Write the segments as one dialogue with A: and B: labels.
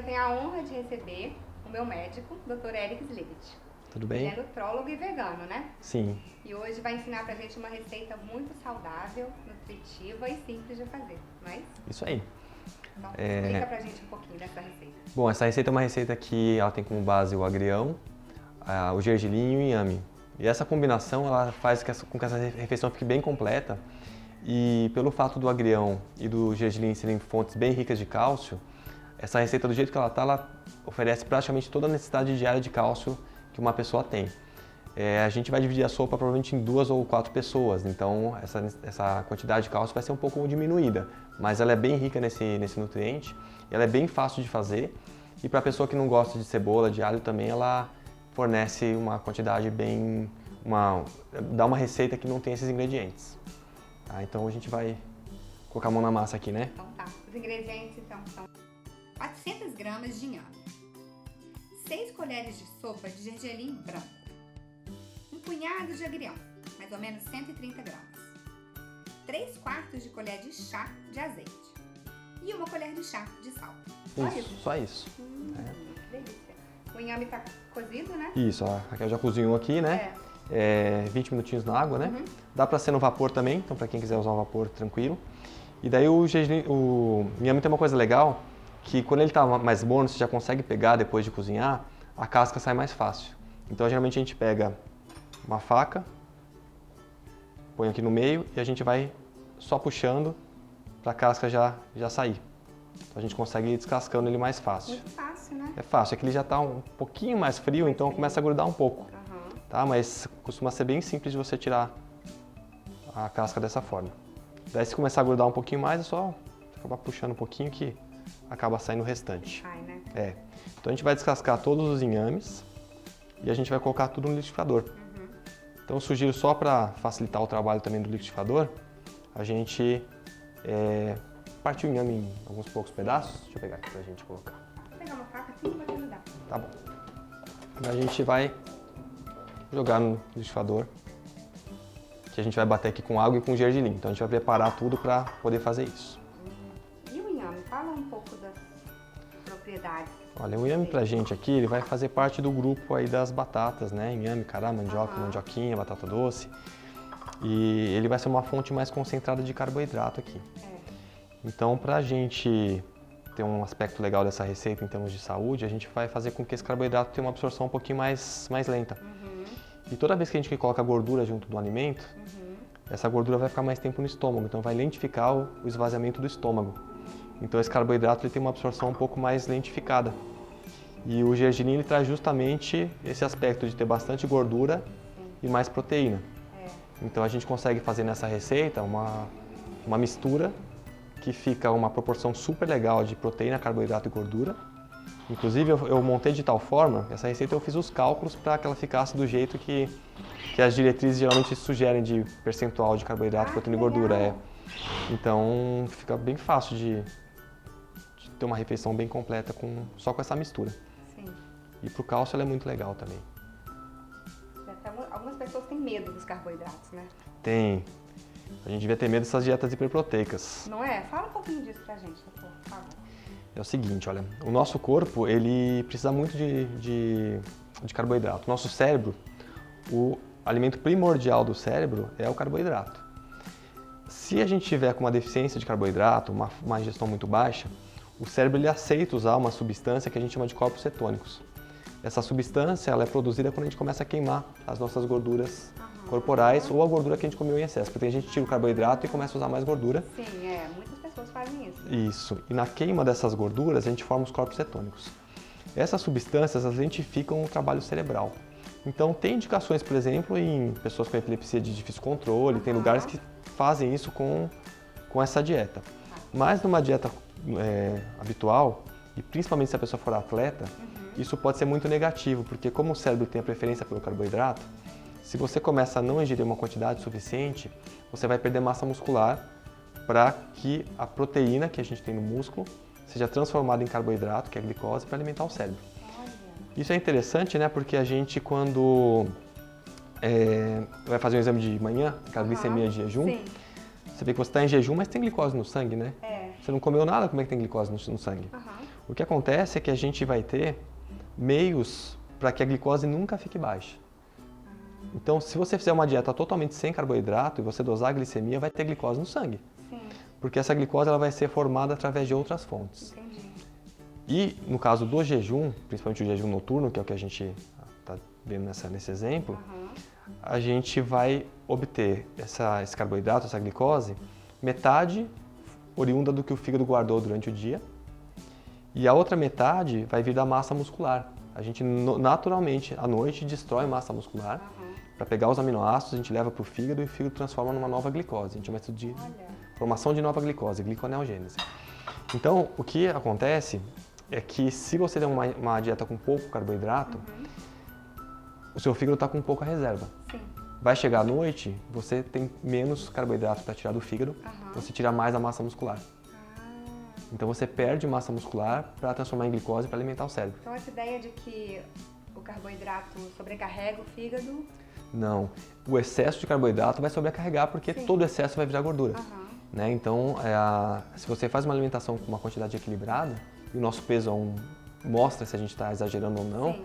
A: tenho a honra de receber o meu médico, Dr. Eric Slivet.
B: Tudo bem?
A: Ele é nutrólogo e vegano, né?
B: Sim.
A: E hoje vai ensinar pra gente uma receita muito saudável, nutritiva e simples de fazer, não é isso?
B: Isso aí.
A: Então, explica pra gente um pouquinho dessa receita.
B: Bom, essa receita é uma receita que ela tem como base o agrião, o gergelim e o inhame. E essa combinação ela faz com que essa refeição fique bem completa. E pelo fato do agrião e do gergelim serem fontes bem ricas de cálcio, essa receita do jeito que ela está, ela oferece praticamente toda a necessidade diária de cálcio que uma pessoa tem. A gente vai dividir a sopa provavelmente em 2 ou 4 pessoas, então essa quantidade de cálcio vai ser um pouco diminuída, mas ela é bem rica nesse nutriente, ela é bem fácil de fazer e para a pessoa que não gosta de cebola, de alho também, ela fornece uma quantidade dá uma receita que não tem esses ingredientes. Tá, então a gente vai colocar a mão na massa aqui, né?
A: Então tá, os ingredientes então são 400 gramas de inhame, 6 colheres de sopa de gergelim branco, um punhado de agrião, mais ou menos 130 gramas, 3/4 de colher de chá de azeite e 1 colher de chá de sal.
B: Só isso.
A: Que delícia. O inhame tá cozido, né?
B: Isso, a Raquel já cozinhou aqui, né? 20 minutinhos na água, né? Dá pra ser no vapor também, então pra quem quiser usar o vapor, tranquilo. E daí o inhame tem uma coisa legal, que quando ele tá mais morno, você já consegue pegar depois de cozinhar, a casca sai mais fácil. Então geralmente a gente pega uma faca, põe aqui no meio e a gente vai só puxando para a casca já sair. Então a gente consegue ir descascando ele mais fácil.
A: Muito fácil, né?
B: É fácil, é que ele já está um pouquinho mais frio, então começa a grudar um pouco. Tá? Mas costuma ser bem simples de você tirar a casca dessa forma. Daí se começar a grudar um pouquinho mais, é só acabar puxando um pouquinho que acaba saindo o restante.
A: Sai, né?
B: Então a gente vai descascar todos os inhames e a gente vai colocar tudo no liquidificador. Então eu sugiro só para facilitar o trabalho também do liquidificador, a gente partir o inhame em alguns poucos pedaços. Deixa eu pegar aqui pra gente colocar.
A: Vou pegar uma faca assim pra ajudar.
B: Tá bom. A gente vai jogar no liquidificador, que a gente vai bater aqui com água e com gergelim. Então a gente vai preparar tudo para poder fazer isso.
A: E o inhame? Fala um pouco das propriedades.
B: Olha, o inhame pra gente aqui, ele vai fazer parte do grupo aí das batatas, né? Inhame, cará, mandioca, mandioquinha, batata doce. E ele vai ser uma fonte mais concentrada de carboidrato aqui. Então, pra gente ter um aspecto legal dessa receita em termos de saúde, a gente vai fazer com que esse carboidrato tenha uma absorção um pouquinho mais lenta. E toda vez que a gente coloca gordura junto do alimento, essa gordura vai ficar mais tempo no estômago, então vai lentificar o esvaziamento do estômago. Então esse carboidrato ele tem uma absorção um pouco mais lentificada. E o gergelim ele traz justamente esse aspecto de ter bastante gordura e mais proteína. Então a gente consegue fazer nessa receita uma mistura que fica uma proporção super legal de proteína, carboidrato e gordura. Inclusive eu montei de tal forma, essa receita eu fiz os cálculos para que ela ficasse do jeito que as diretrizes geralmente sugerem de percentual de carboidrato, proteína e gordura. Então fica bem fácil de ter uma refeição bem completa só com essa mistura.
A: Sim.
B: E pro cálcio ela é muito legal também.
A: Algumas pessoas têm medo dos carboidratos, né?
B: Tem. A gente devia ter medo dessas dietas hiperproteicas.
A: Não é? Fala um pouquinho disso pra gente, por favor.
B: É o seguinte, olha, o nosso corpo, ele precisa muito de carboidrato. O nosso cérebro, o alimento primordial do cérebro é o carboidrato. Se a gente tiver com uma deficiência de carboidrato, uma ingestão muito baixa, o cérebro ele aceita usar uma substância que a gente chama de corpos cetônicos. Essa substância ela é produzida quando a gente começa a queimar as nossas gorduras corporais ou a gordura que a gente comeu em excesso. Porque a gente tira o carboidrato e começa a usar mais gordura.
A: Sim, muitas pessoas fazem isso.
B: Isso. E na queima dessas gorduras a gente forma os corpos cetônicos. Essas substâncias elas lentificam o trabalho cerebral. Então tem indicações, por exemplo, em pessoas com epilepsia de difícil controle, tem lugares que fazem isso com essa dieta. Mas numa dieta habitual, e principalmente se a pessoa for atleta, isso pode ser muito negativo, porque como o cérebro tem a preferência pelo carboidrato, se você começa a não ingerir uma quantidade suficiente, você vai perder massa muscular para que a proteína que a gente tem no músculo seja transformada em carboidrato, que é a glicose, para alimentar o cérebro. Isso é interessante, né? Porque a gente, quando vai fazer um exame de manhã, aquela glicemia de jejum, você vê que você está em jejum, mas tem glicose no sangue, né? Você não comeu nada, como é que tem glicose no sangue? O que acontece é que a gente vai ter meios para que a glicose nunca fique baixa. Então, se você fizer uma dieta totalmente sem carboidrato e você dosar a glicemia, vai ter glicose no sangue.
A: Sim.
B: Porque essa glicose ela vai ser formada através de outras fontes.
A: Entendi.
B: E no caso do jejum, principalmente o jejum noturno, que é o que a gente está vendo nesse exemplo, a gente vai obter esse carboidrato, essa glicose, metade oriunda do que o fígado guardou durante o dia e a outra metade vai vir da massa muscular. A gente naturalmente, à noite, destrói massa muscular para pegar os aminoácidos, a gente leva para o fígado e o fígado transforma numa nova glicose. A gente chama isso de formação de nova glicose, gliconeogênese. Então, o que acontece é que se você der uma dieta com pouco carboidrato, o seu fígado está com pouca reserva.
A: Sim.
B: Vai chegar à noite, você tem menos carboidrato para tirar do fígado, você tira mais a massa muscular. Então você perde massa muscular para transformar em glicose para alimentar o cérebro.
A: Então essa ideia de que o carboidrato sobrecarrega o fígado...
B: Não, o excesso de carboidrato vai sobrecarregar porque todo excesso vai virar gordura. Né? Então, se você faz uma alimentação com uma quantidade equilibrada, e o nosso peso mostra se a gente está exagerando ou não,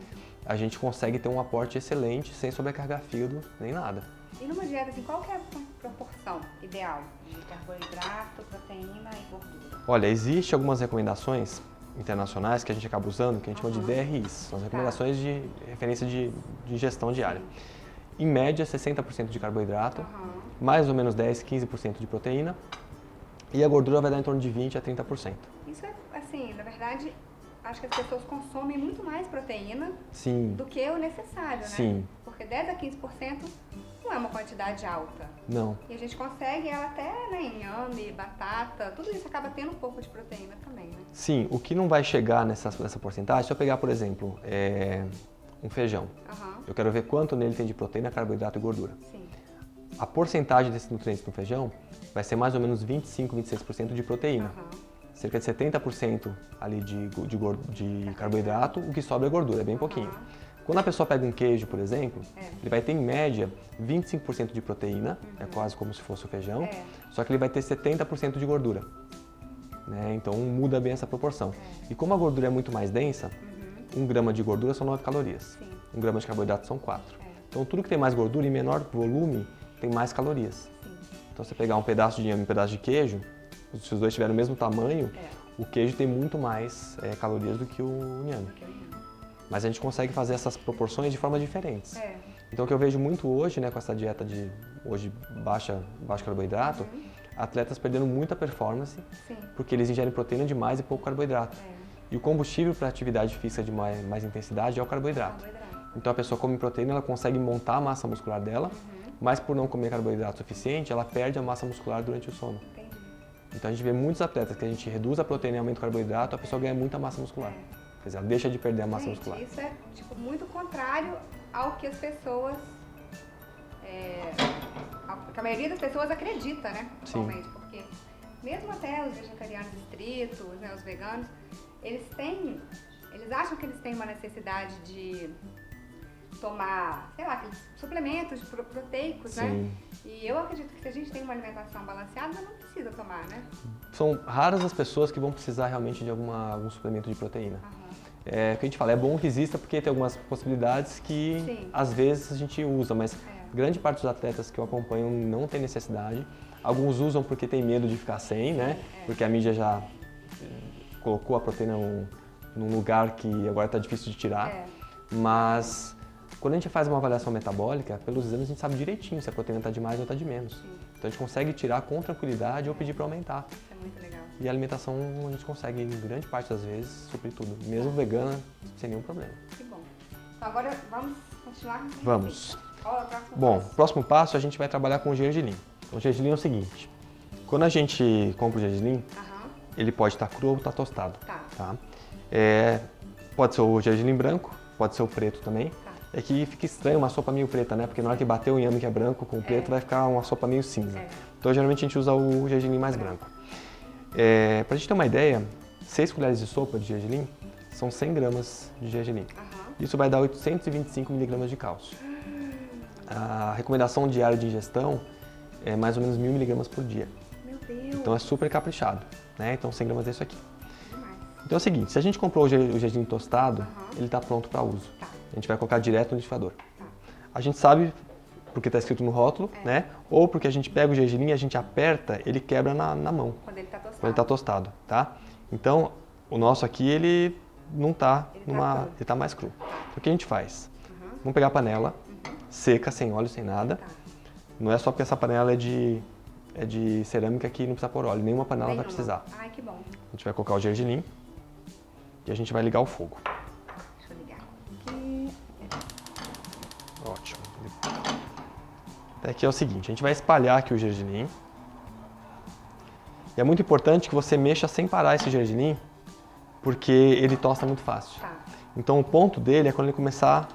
B: a gente consegue ter um aporte excelente sem sobrecarregar fígado nem nada.
A: E numa dieta, assim, qual que é a proporção ideal de carboidrato, proteína e gordura?
B: Olha, existe algumas recomendações internacionais que a gente acaba usando, que a gente chama de DRIs, são as recomendações de referência de ingestão diária. Em média, 60% de carboidrato, mais ou menos 10, 15% de proteína, e a gordura vai dar em torno de 20 a 30%.
A: Isso é, assim, na verdade, acho que as pessoas consomem muito mais proteína do que o necessário, né?
B: Sim.
A: Porque 10 a 15% não é uma quantidade alta.
B: Não.
A: E a gente consegue ela até, né, inhame, batata, tudo isso acaba tendo um pouco de proteína também, né?
B: Sim, o que não vai chegar nessa porcentagem, se eu pegar, por exemplo, um feijão, eu quero ver quanto nele tem de proteína, carboidrato e gordura.
A: Sim.
B: A porcentagem desses nutrientes no feijão vai ser mais ou menos 25, 26% de proteína. Cerca de 70% ali de carboidrato, o que sobra é gordura, é bem pouquinho. Quando a pessoa pega um queijo, por exemplo, ele vai ter em média 25% de proteína, é quase como se fosse o feijão, só que ele vai ter 70% de gordura. Né? Então muda bem essa proporção. E como a gordura é muito mais densa, 1 grama de gordura são 9 calorias, 1 grama de carboidrato são 4. Então tudo que tem mais gordura, em menor volume, tem mais calorias. Então você pegar um pedaço de inhame e um pedaço de queijo, se os dois tiverem o mesmo tamanho, o queijo tem muito mais calorias do que o inhame. Mas a gente consegue fazer essas proporções de formas diferentes. Então o que eu vejo muito hoje, né, com essa dieta de baixo carboidrato, atletas perdendo muita performance, porque eles ingerem proteína demais e pouco carboidrato. E o combustível para atividade física de mais intensidade é o carboidrato. Então a pessoa come proteína, ela consegue montar a massa muscular dela, mas por não comer carboidrato suficiente, ela perde a massa muscular durante o sono. Então a gente vê muitos atletas que a gente reduz a proteína e aumenta o carboidrato, a pessoa ganha muita massa muscular. Quer dizer, ela deixa de perder a massa muscular.
A: Isso é tipo, muito contrário ao que as pessoas, ao que a maioria das pessoas acredita, né? Atualmente, porque mesmo até os vegetarianos estritos, né, os veganos, eles acham que eles têm uma necessidade de tomar, sei lá, aqueles suplementos proteicos, né? E eu acredito que se a gente tem uma alimentação balanceada, não precisa tomar, né?
B: São raras as pessoas que vão precisar realmente de algum suplemento de proteína. O que a gente fala, é bom que exista porque tem algumas possibilidades que às vezes a gente usa, mas grande parte dos atletas que eu acompanho não tem necessidade. Alguns usam porque tem medo de ficar sem, né? Porque a mídia já colocou a proteína num lugar que agora está difícil de tirar. Mas quando a gente faz uma avaliação metabólica, pelos exames a gente sabe direitinho se a proteína está de mais ou está de menos. Então a gente consegue tirar com tranquilidade ou pedir para aumentar.
A: Isso é muito legal.
B: E a alimentação a gente consegue, em grande parte das vezes, suprir tudo. Mesmo vegana, sem nenhum problema.
A: Que bom. Então agora vamos continuar?
B: Vamos. Bom, próximo passo a gente vai trabalhar com o gergelim. O gergelim é o seguinte, quando a gente compra o gergelim, ele pode estar cru ou estar tostado. Tá? Pode ser o gergelim branco, pode ser o preto também. É que fica estranho uma sopa meio preta, né? Porque na hora que bater o inhame que é branco com o preto, vai ficar uma sopa meio cinza. Então, geralmente a gente usa o gergelim mais branco. Pra gente ter uma ideia, 6 colheres de sopa de gergelim são 100 gramas de gergelim. Isso vai dar 825 miligramas de cálcio. A recomendação diária de ingestão é mais ou menos 1000 miligramas por dia.
A: Meu Deus!
B: Então é super caprichado, né? Então 100 gramas é isso aqui. Então é o seguinte, se a gente comprou o gergelim tostado, ele está pronto para uso.
A: Tá.
B: A gente vai colocar direto no liquidificador.
A: Tá.
B: A gente sabe, porque está escrito no rótulo, né? Ou porque a gente pega o gergelim, a gente aperta, ele quebra na mão.
A: Quando ele tá tostado.
B: Quando ele está tostado, tá? Então, o nosso aqui, ele não está
A: cru.
B: ele tá mais cru. Então, o que a gente faz? Vamos pegar a panela, seca, sem óleo, sem nada.
A: Tá.
B: Não é só porque essa panela é de cerâmica que não precisa pôr óleo. Nenhuma panela vai precisar.
A: Ai, que bom.
B: A gente vai colocar o gergelim e a gente vai ligar o fogo.
A: Deixa eu ligar aqui.
B: Ótimo. Aqui é o seguinte, a gente vai espalhar aqui o gergelim. E é muito importante que você mexa sem parar esse gergelim, porque ele tosta muito fácil.
A: Tá.
B: Então o ponto dele é quando ele começar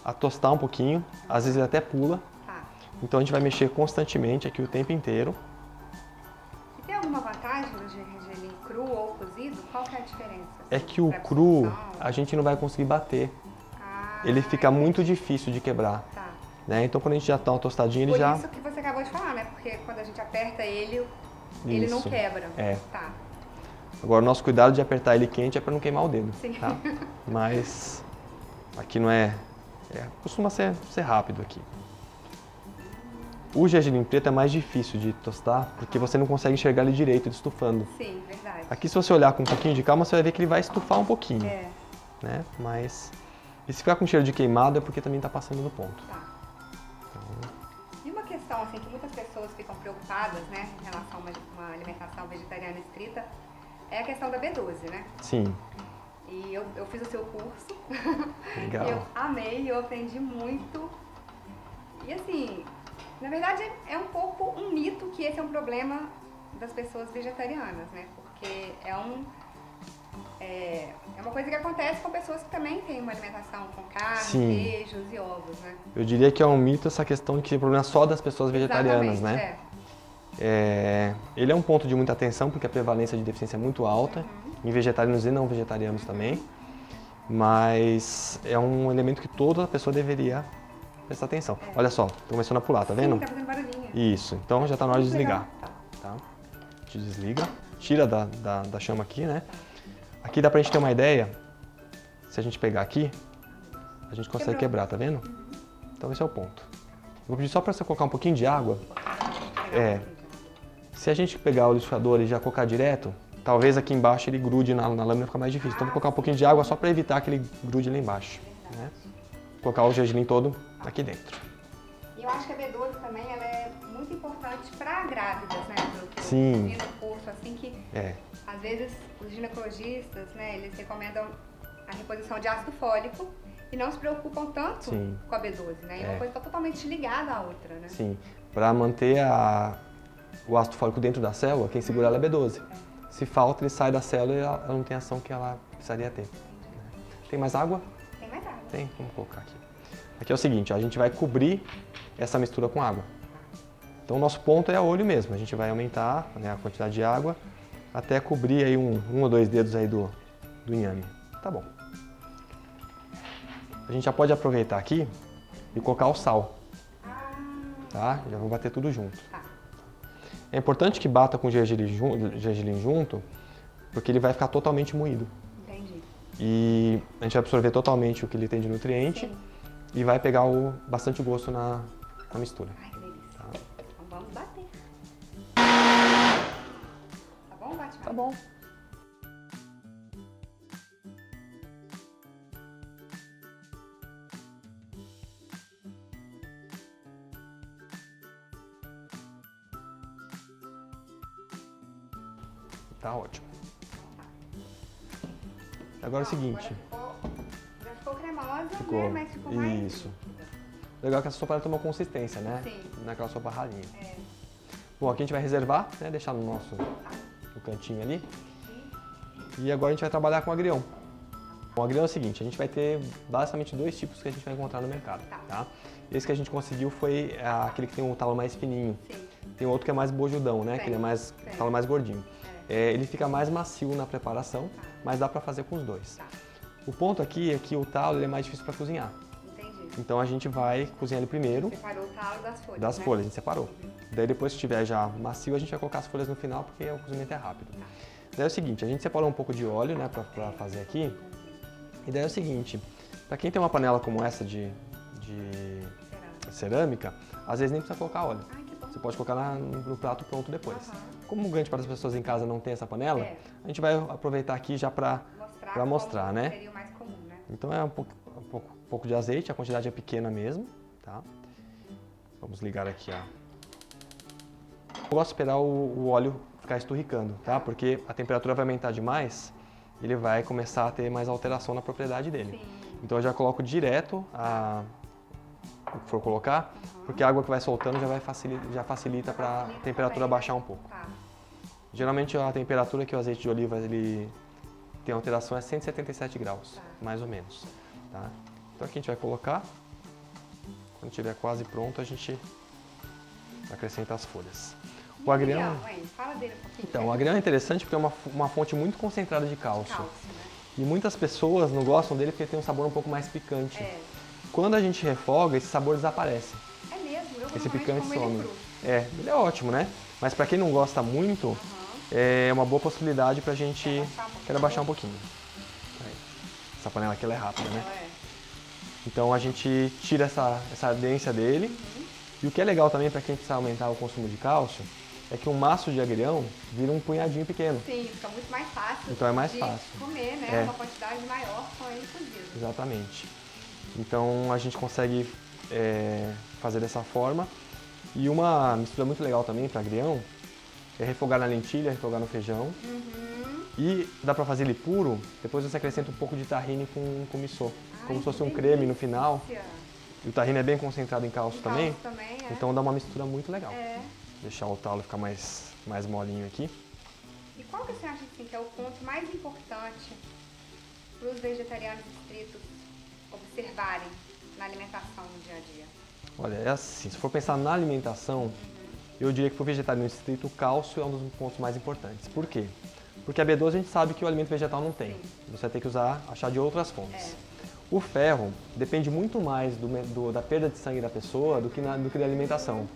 B: a tostar um pouquinho, às vezes ele até pula.
A: Tá.
B: Então a gente vai mexer constantemente aqui o tempo inteiro.
A: E tem alguma vantagem do gergelim cru ou cozido? Qual que é a diferença?
B: É que o cru a gente não vai conseguir bater. Ele fica muito difícil de quebrar.
A: Tá.
B: Né? Então quando a gente já tá uma tostadinha, ele já...
A: Por isso que você acabou de falar, né? Porque quando a gente aperta ele não
B: Isso.
A: quebra.
B: É.
A: Tá.
B: Agora o nosso cuidado de apertar ele quente é para não queimar o dedo.
A: Sim.
B: Tá? Mas aqui não costuma ser rápido aqui. O gergelim preto é mais difícil de tostar porque você não consegue enxergar ele direito, ele estufando.
A: Sim, verdade.
B: Aqui se você olhar com um pouquinho de calma, você vai ver que ele vai estufar um pouquinho.
A: É.
B: Né? Mas e se ficar com cheiro de queimado é porque também está passando no ponto.
A: Tá. E uma questão assim, que muitas pessoas ficam preocupadas, né, em relação a uma alimentação vegetariana estrita, é a questão da B12, né?
B: Sim.
A: E eu fiz o seu curso.
B: Legal.
A: Eu amei, eu aprendi muito. E assim, na verdade é um pouco um mito que esse é um problema das pessoas vegetarianas, né? Porque é uma coisa que acontece com pessoas que também têm uma alimentação com carne,
B: Sim.
A: queijos e ovos, né?
B: Eu diria que é um mito essa questão de que é problema só das pessoas vegetarianas,
A: Exatamente,
B: né? Ele é um ponto de muita atenção porque a prevalência de deficiência é muito alta, em vegetarianos e não vegetarianos também, mas é um elemento que toda pessoa deveria prestar atenção. Olha só, tô começando a pular, tá vendo?
A: Sim, tá fazendo barulhinho.
B: Isso, então já tá na hora de desligar.
A: Tá.
B: Tá? A gente desliga, tira da chama aqui, né? Aqui dá pra gente ter uma ideia, se a gente pegar aqui, a gente consegue quebrar, tá vendo? Então esse é o ponto. Vou pedir só pra você colocar um pouquinho de água. Se a gente pegar o liquidificador e já colocar direto, talvez aqui embaixo ele grude na lâmina e fica mais difícil. Então vou colocar um pouquinho de água só para evitar que ele grude lá embaixo. Né? Vou colocar o gergelim todo aqui dentro.
A: E eu acho que a B12 também ela é muito importante para grávidas, né?
B: Sim.
A: Eu vi no curso, assim, que às vezes os ginecologistas, né, eles recomendam a reposição de ácido fólico e não se preocupam tanto com a B12, né? E uma coisa está totalmente ligada à outra, né?
B: Sim. Para manter o ácido fólico dentro da célula, quem segura ela é B12. Se falta, ele sai da célula e ela não tem a ação que ela precisaria ter. Tem mais água?
A: Tem mais água.
B: Tem, vamos colocar aqui. Aqui é o seguinte, a gente vai cobrir essa mistura com água. Então o nosso ponto é a olho mesmo, a gente vai aumentar, né, a quantidade de água até cobrir aí um ou dois dedos aí do inhame. Tá bom. A gente já pode aproveitar aqui e colocar o sal. Tá? Já vou bater tudo junto.
A: Tá.
B: É importante que bata com o gergelim junto, porque ele vai ficar totalmente moído.
A: Entendi.
B: E a gente vai absorver totalmente o que ele tem de nutriente.
A: Sim.
B: E vai pegar bastante gosto na mistura.
A: Ai, que delícia.
B: Tá.
A: Então vamos bater. Tá bom, bate?
B: Tá bom. Tá ótimo. Agora é o seguinte.
A: Já ficou cremosa,
B: Ficou.
A: né? Mas ficou mais...
B: Isso. Legal que essa sopa ela tem uma consistência, né?
A: Sim.
B: Naquela sopa ralinha.
A: É.
B: Bom, aqui a gente vai reservar, né? Deixar no cantinho ali. E agora a gente vai trabalhar com o agrião. O agrião é o seguinte, a gente vai ter basicamente dois tipos que a gente vai encontrar no mercado, tá? Esse que a gente conseguiu foi aquele que tem um talo mais fininho.
A: Sim.
B: Tem outro que é mais bojudão, né? Que ele é mais talo mais gordinho. Ele fica mais macio na preparação, mas dá pra fazer com os dois.
A: Tá.
B: O ponto aqui é que o talo ele é mais difícil para cozinhar.
A: Entendi.
B: Então a gente vai cozinhar ele primeiro.
A: Separou o talo das folhas,
B: Das
A: né?
B: folhas, a gente separou. Daí depois que estiver já macio, a gente vai colocar as folhas no final porque o cozimento é rápido. Daí é o seguinte, a gente separou um pouco de óleo, né, para fazer aqui. E daí é o seguinte, para quem tem uma panela como essa de cerâmica, às vezes nem precisa colocar óleo.
A: Ai, que bom.
B: Você pode colocar no prato pronto depois.
A: Aham.
B: Como grande parte das pessoas em casa não tem essa panela, a gente vai aproveitar aqui já para mostrar,
A: como
B: né?
A: seria o mais comum, né?
B: Então é um pouco de azeite, a quantidade é pequena mesmo, tá? Vamos ligar aqui, ó. Eu gosto de esperar o óleo ficar esturricando, tá? Porque a temperatura vai aumentar demais, ele vai começar a ter mais alteração na propriedade dele.
A: Sim.
B: Então eu já coloco direto o que for colocar, porque a água que vai soltando já facilita para a temperatura baixar um pouco.
A: Tá.
B: Geralmente a temperatura que o azeite de oliva ele tem alteração é 177 graus, mais ou menos. Tá? Então aqui a gente vai colocar, quando estiver quase pronto a gente acrescenta as folhas. O agrião,
A: fala dele um pouquinho.
B: então, o agrião é interessante porque é uma fonte muito concentrada de cálcio.
A: Né?
B: E muitas pessoas não gostam dele porque ele tem um sabor um pouco mais picante.
A: É.
B: Quando a gente refoga, esse sabor desaparece.
A: É mesmo, eu
B: Esse
A: normalmente
B: picante
A: como ele
B: some.
A: cru.
B: Ele é ótimo, né? Mas para quem não gosta muito, é uma boa possibilidade pra gente... Quero abaixar um pouquinho. Aí. Essa panela aqui ela é rápida, né?
A: Ela é.
B: Então a gente tira essa ardência dele. E o que é legal também para quem precisa aumentar o consumo de cálcio, é que um maço de agrião vira um punhadinho pequeno.
A: Sim, fica muito mais fácil
B: Então é mais
A: de
B: fácil.
A: comer, né? Uma quantidade maior com ele cozido.
B: Exatamente. Então a gente consegue fazer dessa forma. E uma mistura muito legal também para agrião é refogar na lentilha, refogar no feijão. E dá para fazer ele puro, depois você acrescenta um pouco de tahine com missô. Como se fosse um creme no final. E o tahine é bem concentrado em cálcio também. Então dá uma mistura muito legal. Deixar o talo ficar mais molinho aqui.
A: E qual que você acha assim, que é o ponto mais importante para os vegetarianos inscritos observarem na alimentação no dia a dia?
B: Olha, é assim, se for pensar na alimentação, eu diria que para o vegetariano inscrito o cálcio é um dos pontos mais importantes. Por quê? Porque a B12 a gente sabe que o alimento vegetal não tem. Você vai ter que achar de outras fontes. O ferro depende muito mais da perda de sangue da pessoa do que da alimentação.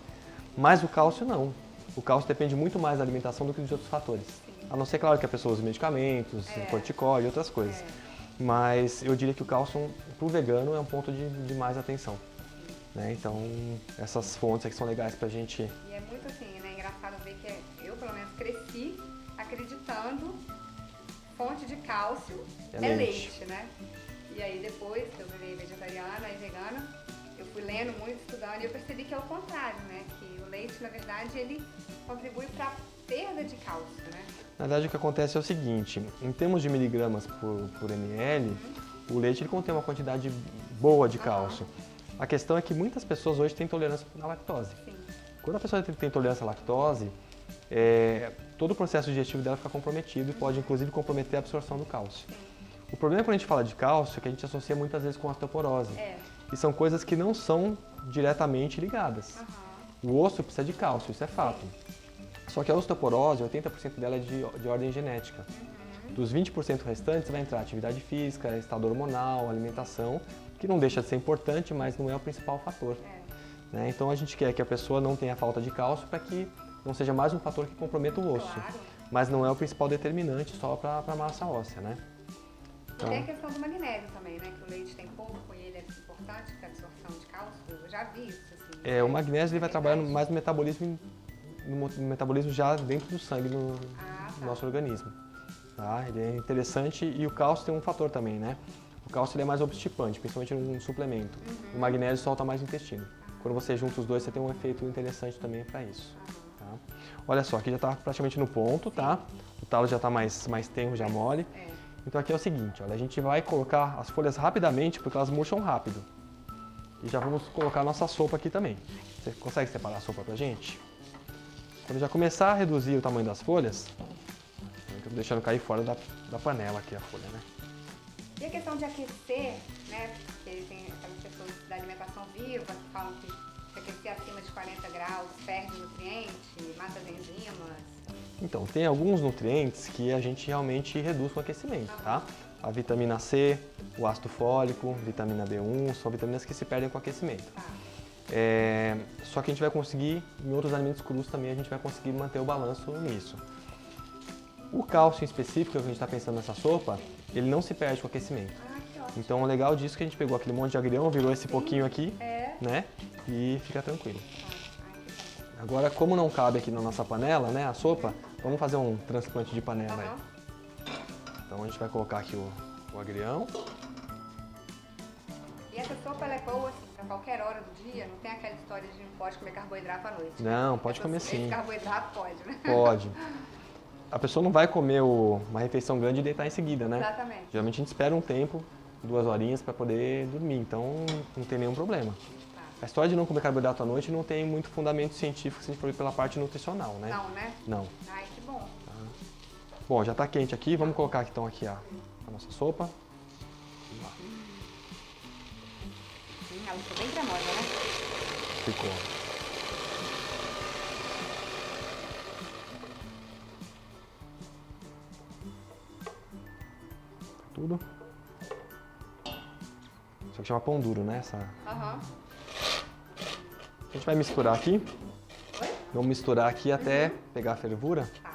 B: Mas o cálcio não. O cálcio depende muito mais da alimentação do que de outros fatores. A não ser, claro, que a pessoa use medicamentos, corticóide e outras coisas. Mas eu diria que o cálcio, para o vegano, é um ponto de mais atenção. Né? Então, essas fontes aqui são legais pra gente...
A: E é muito assim, né? Engraçado ver que eu, pelo menos, cresci acreditando fonte de cálcio é leite, né? E aí, depois que eu virei vegetariana e vegana, eu fui lendo muito, estudando, e eu percebi que é o contrário, né? Que o leite, na verdade, ele contribui para a perda de cálcio, né?
B: Na verdade, o que acontece é o seguinte, em termos de miligramas por ml, o leite ele contém uma quantidade boa de cálcio. A questão é que muitas pessoas hoje têm intolerância à lactose.
A: Sim.
B: Quando a pessoa tem intolerância à lactose, todo o processo digestivo dela fica comprometido e pode, inclusive, comprometer a absorção do cálcio.
A: Sim.
B: O problema quando a gente fala de cálcio é que a gente associa muitas vezes com osteoporose. E são coisas que não são diretamente ligadas. O osso precisa de cálcio, isso é fato. Só que a osteoporose, 80% dela é de ordem genética. Dos 20% restantes vai entrar atividade física, estado hormonal, alimentação, que não deixa de ser importante, mas não é o principal fator. Né? Então a gente quer que a pessoa não tenha falta de cálcio para que não seja mais um fator que comprometa o osso.
A: Claro.
B: Mas não é o principal determinante só para a massa óssea, né?
A: Então... E tem a questão do magnésio também, né? Que o leite tem pouco e ele é importante para a absorção de cálcio. Eu já vi isso. Assim,
B: o magnésio ele vai trabalhar mais no metabolismo já dentro do sangue do nosso organismo. Tá? Ele é interessante e o cálcio tem um fator também, né? O cálcio ele é mais obstipante, principalmente no suplemento. O magnésio solta mais no intestino. Quando você junta os dois, você tem um efeito interessante também para isso. Tá? Olha só, aqui já está praticamente no ponto, tá? O talo já está mais tenro, já mole. Então aqui é o seguinte, olha, a gente vai colocar as folhas rapidamente, porque elas murcham rápido. E já vamos colocar a nossa sopa aqui também. Você consegue separar a sopa pra gente? Quando já começar a reduzir o tamanho das folhas, eu estou deixando cair fora da panela aqui a folha, né?
A: E a questão de aquecer, né? Porque tem aquelas pessoas da alimentação viva que falam que se aquecer acima de 40 graus perde nutriente, mata as enzimas.
B: Então, tem alguns nutrientes que a gente realmente reduz com o aquecimento, tá? A vitamina C, o ácido fólico, vitamina B1, são vitaminas que se perdem com o aquecimento. Só que a gente vai conseguir, em outros alimentos crus também, a gente vai conseguir manter o balanço nisso. O cálcio em específico, que a gente está pensando nessa sopa, ele não se perde com o aquecimento.
A: Ah, que ótimo.
B: Então o legal disso é que a gente pegou aquele monte de agrião, virou esse pouquinho aqui,
A: É.
B: né? E fica tranquilo.
A: Ai, que bom.
B: Agora, como não cabe aqui na nossa panela, né, a sopa, vamos fazer um transplante de panela
A: Aham.
B: aí. Então a gente vai colocar aqui o agrião.
A: E essa sopa ela é boa assim, pra qualquer hora do dia? Não tem aquela história de não pode comer carboidrato à noite?
B: Não, pode
A: Essa-
B: comer
A: esse
B: sim.
A: carboidrato pode, né?
B: Pode. A pessoa não vai comer uma refeição grande e deitar em seguida, né?
A: Exatamente.
B: Geralmente a gente espera um tempo, 2 horinhas para poder dormir, então não tem nenhum problema.
A: Tá.
B: A história de não comer carboidrato à noite não tem muito fundamento científico se a gente for ver pela parte nutricional, né?
A: Não, né?
B: Não.
A: Ai, que bom.
B: Bom, já está quente aqui, vamos colocar então aqui a nossa sopa.
A: Ela ficou bem cremosa, né?
B: Ficou. Tudo. Isso aqui chama pão duro, né?
A: Aham.
B: A gente vai misturar aqui.
A: Oi?
B: Vamos misturar aqui até pegar a fervura.
A: Tá.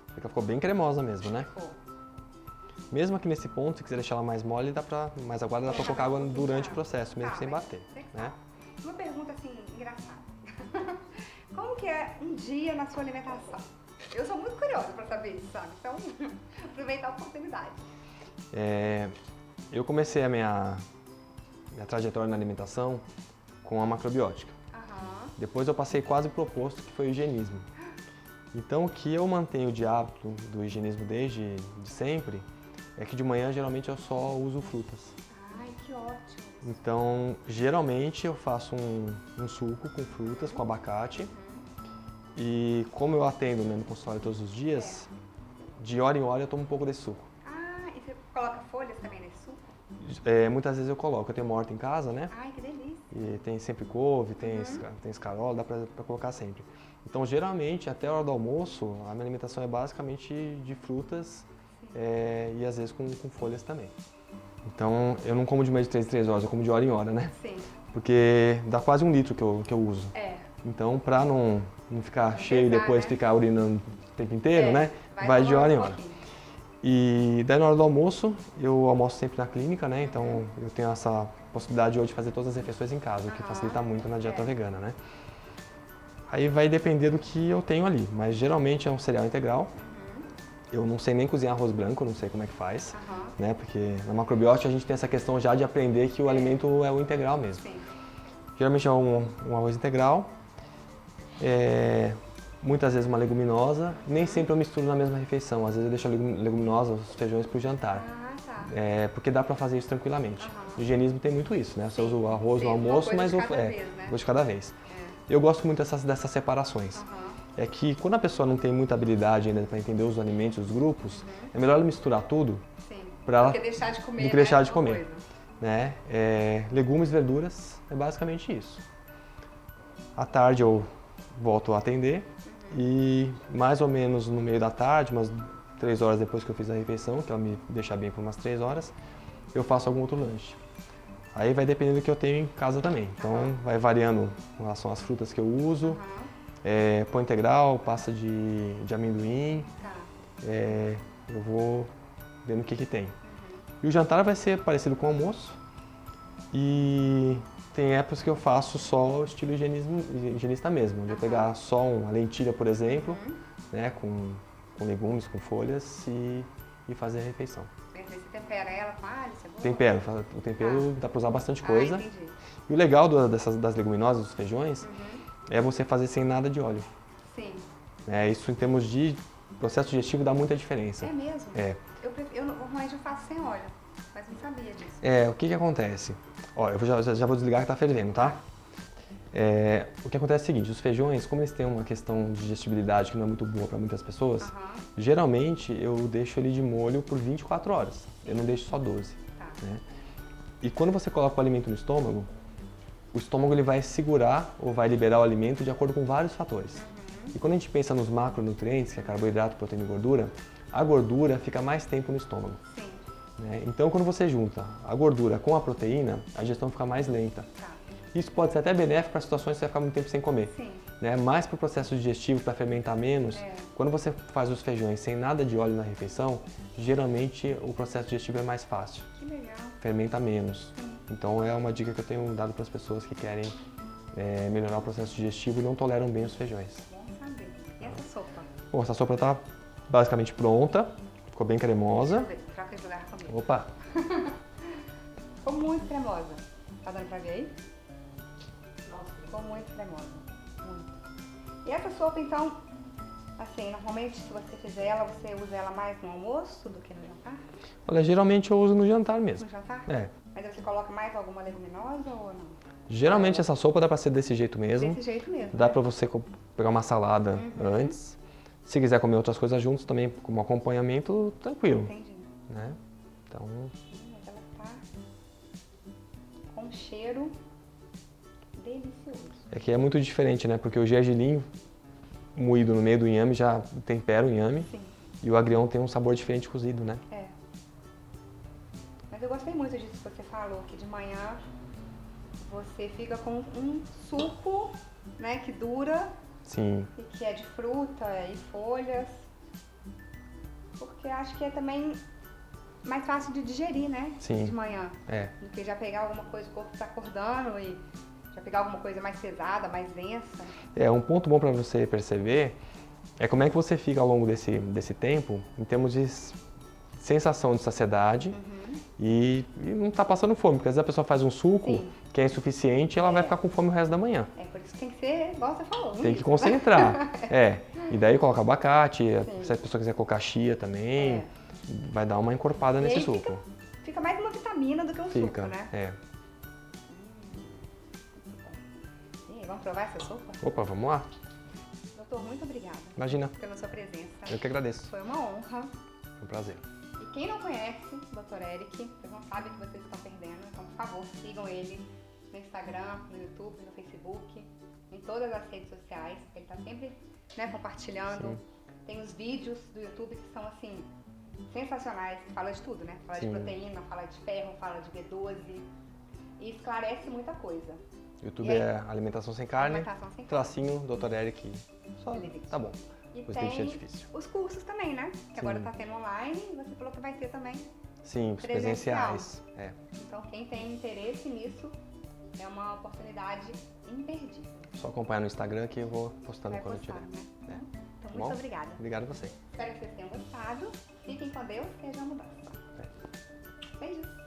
B: Porque ela ficou bem cremosa mesmo, né?
A: Ficou.
B: Mesmo aqui nesse ponto, se quiser deixar ela mais mole, mais aguada, dá pra colocar água durante o processo, mesmo
A: Tá,
B: sem
A: mas
B: bater,
A: tem que
B: né?
A: saber. Uma pergunta assim, engraçada. Como que é um dia na sua alimentação? Eu sou muito curiosa pra saber isso, sabe? Então, aproveitar a oportunidade.
B: Eu comecei a minha trajetória na alimentação com a macrobiótica.
A: Aham.
B: Depois eu passei quase pro oposto, que foi o higienismo. Então o que eu mantenho de hábito do higienismo desde sempre é que de manhã geralmente eu só uso frutas.
A: Ai, que ótimo.
B: Então geralmente eu faço um suco com frutas, com abacate. E como eu atendo, né, no consultório todos os dias, de hora em hora eu tomo um pouco desse suco.
A: Ah, e você coloca folhas também nesse suco?
B: Muitas vezes eu coloco, eu tenho uma horta em casa, né?
A: Ai, que delícia.
B: E tem sempre couve, tem escarola, dá pra colocar sempre. Então, geralmente, até a hora do almoço, a minha alimentação é basicamente de frutas e às vezes com folhas também. Então, eu não como de mais de 3 em 3 horas, eu como de hora em hora, né?
A: Sim.
B: Porque dá quase 1 litro que eu uso.
A: É.
B: Então, pra não ficar cheio e
A: pesar,
B: depois
A: né?
B: ficar urinando o tempo inteiro, né? Vai de
A: tomando
B: hora em
A: um
B: hora.
A: pouquinho.
B: E daí na hora do almoço, eu almoço sempre na clínica, né? Então eu tenho essa possibilidade hoje de fazer todas as refeições em casa, o que facilita muito na dieta vegana, né? Aí vai depender do que eu tenho ali, mas geralmente é um cereal integral. Eu não sei nem cozinhar arroz branco, não sei como é que faz, né? Porque na macrobiótica a gente tem essa questão já de aprender que o alimento é o integral mesmo.
A: Sim.
B: Geralmente é um arroz integral, muitas vezes uma leguminosa, nem sempre eu misturo na mesma refeição, às vezes eu deixo a leguminosa, os feijões para o jantar.
A: Ah, tá.
B: Porque dá para fazer isso tranquilamente.
A: Aham.
B: O higienismo tem muito isso, né? Você usa o arroz
A: Sim,
B: no
A: uma
B: almoço,
A: coisa
B: mas
A: de cada vez, né?
B: coisa de cada vez. Eu gosto muito dessas separações.
A: Aham.
B: É que quando a pessoa não tem muita habilidade ainda para entender os alimentos, os grupos, é melhor ela misturar tudo
A: Sim.
B: para ela
A: Do que deixar de comer,
B: do que deixar
A: né?
B: de
A: Uma
B: comer.
A: coisa.
B: Né? Legumes, verduras, é basicamente isso. À tarde eu volto a atender e mais ou menos no meio da tarde, umas 3 horas depois que eu fiz a refeição, que ela me deixa bem por umas 3 horas, eu faço algum outro lanche. Aí vai dependendo do que eu tenho em casa também. Então vai variando com relação às frutas que eu uso. Pão integral, pasta de amendoim.
A: Tá.
B: Eu vou vendo o que tem. E o jantar vai ser parecido com o almoço. E tem épocas que eu faço só o estilo higienista mesmo. De eu pegar só uma lentilha, por exemplo, né, com legumes, com folhas e fazer a refeição.
A: Mas aí você tempera ela com alho, cebola?
B: Tempero. O tempero dá para usar bastante coisa.
A: Ah, entendi.
B: E o legal das leguminosas, dos feijões, é você fazer sem nada de óleo.
A: Sim.
B: Isso em termos de processo digestivo dá muita diferença.
A: É mesmo?
B: É.
A: Normalmente eu faço sem óleo, mas não sabia disso.
B: O que acontece? Ó, eu já vou desligar que tá fervendo, tá? O que acontece é o seguinte, os feijões, como eles têm uma questão de digestibilidade que não é muito boa para muitas pessoas, geralmente eu deixo ele de molho por 24 horas. Eu não deixo só 12.
A: Tá.
B: Né? E quando você coloca o alimento no estômago, o estômago ele vai segurar ou vai liberar o alimento de acordo com vários fatores. E quando a gente pensa nos macronutrientes, que é carboidrato, proteína e gordura, a gordura fica mais tempo no estômago.
A: Sim.
B: Né? Então, quando você junta a gordura com a proteína, a digestão fica mais lenta.
A: Tá.
B: Isso pode ser até benéfico para situações que você vai ficar muito tempo sem comer.
A: Sim.
B: Né? Mas para o processo digestivo, para fermentar menos, quando você faz os feijões sem nada de óleo na refeição, geralmente o processo digestivo é mais fácil.
A: Que legal.
B: Fermenta menos. Então é uma dica que eu tenho dado para as pessoas que querem melhorar o processo digestivo e não toleram bem os feijões.
A: Bom saber. E essa sopa?
B: Bom, essa sopa está basicamente pronta, ficou bem cremosa.
A: Deixa eu ver, troca de lugar comigo.
B: Opa!
A: Ficou muito cremosa. Tá dando pra ver aí? Nossa, ficou muito cremosa. Muito. E essa sopa, então, assim, normalmente se você fizer ela, você usa ela mais no almoço do que no jantar?
B: Olha, geralmente eu uso no jantar mesmo.
A: No jantar?
B: É.
A: Mas você coloca mais alguma leguminosa ou não?
B: Geralmente essa sopa dá pra ser desse jeito mesmo.
A: Desse jeito mesmo.
B: Dá pra você pegar uma salada antes. Se quiser comer outras coisas juntos também, como acompanhamento, tranquilo.
A: Entendi.
B: Né? Então,
A: Mas ela tá com um cheiro delicioso.
B: é que é muito diferente, né? Porque o gergelim moído no meio do inhame já tempera o inhame.
A: Sim.
B: E o agrião tem um sabor diferente cozido, né?
A: É. Mas eu gostei muito disso que você falou, que de manhã você fica com um suco, né, que dura
B: Sim.
A: e que é de fruta e folhas. Porque acho que é também mais fácil de digerir, né?
B: Sim.
A: De manhã.
B: É.
A: Do que já pegar alguma coisa, o corpo tá acordando e já pegar alguma coisa mais pesada, mais densa.
B: Um ponto bom para você perceber é como é que você fica ao longo desse tempo em termos de sensação de saciedade e não tá passando fome, porque às vezes a pessoa faz um suco
A: Sim.
B: que é insuficiente e ela vai ficar com fome o resto da manhã.
A: É por isso que tem que ser, igual você falou.
B: Tem que concentrar. E daí coloca abacate,
A: Sim.
B: se a pessoa quiser colocar chia também, vai dar uma encorpada
A: E
B: nesse
A: aí
B: suco.
A: Fica mais uma vitamina do que um
B: Fica,
A: suco, né? E aí, vamos provar essa sopa?
B: Opa, vamos lá?
A: Doutor, muito obrigada
B: Imagina,
A: pela sua presença.
B: eu que agradeço.
A: Foi uma honra.
B: Foi um prazer.
A: E quem não conhece o Dr. Eric, vocês não sabem o que vocês estão perdendo, então, por favor, sigam ele no Instagram, no YouTube, no Facebook, em todas as redes sociais. Ele está sempre, né, compartilhando.
B: Sim.
A: Tem os vídeos do YouTube que são, assim, sensacionais. Fala de tudo, né? Fala
B: Sim.
A: de proteína, fala de ferro, fala de B12 e esclarece muita coisa.
B: YouTube
A: E aí?
B: é Alimentação Sem Carne,
A: Alimentação sem carne.
B: tracinho, Dr. Eric. Só,
A: Ele existe.
B: tá bom.
A: E
B: Pois tem
A: tem
B: difícil.
A: os cursos também, né? Que agora
B: Sim.
A: tá tendo online e você falou que vai ter também.
B: Sim, os
A: Presencial.
B: presenciais.
A: Então, quem tem interesse nisso é uma oportunidade imperdível.
B: Só acompanhar no Instagram que eu vou postando
A: Vai
B: quando
A: postar,
B: tiver.
A: né? Então,
B: Bom?
A: muito obrigada.
B: Obrigado a você.
A: Espero que vocês tenham gostado. Fiquem com Deus, seja a mudança. Beijos.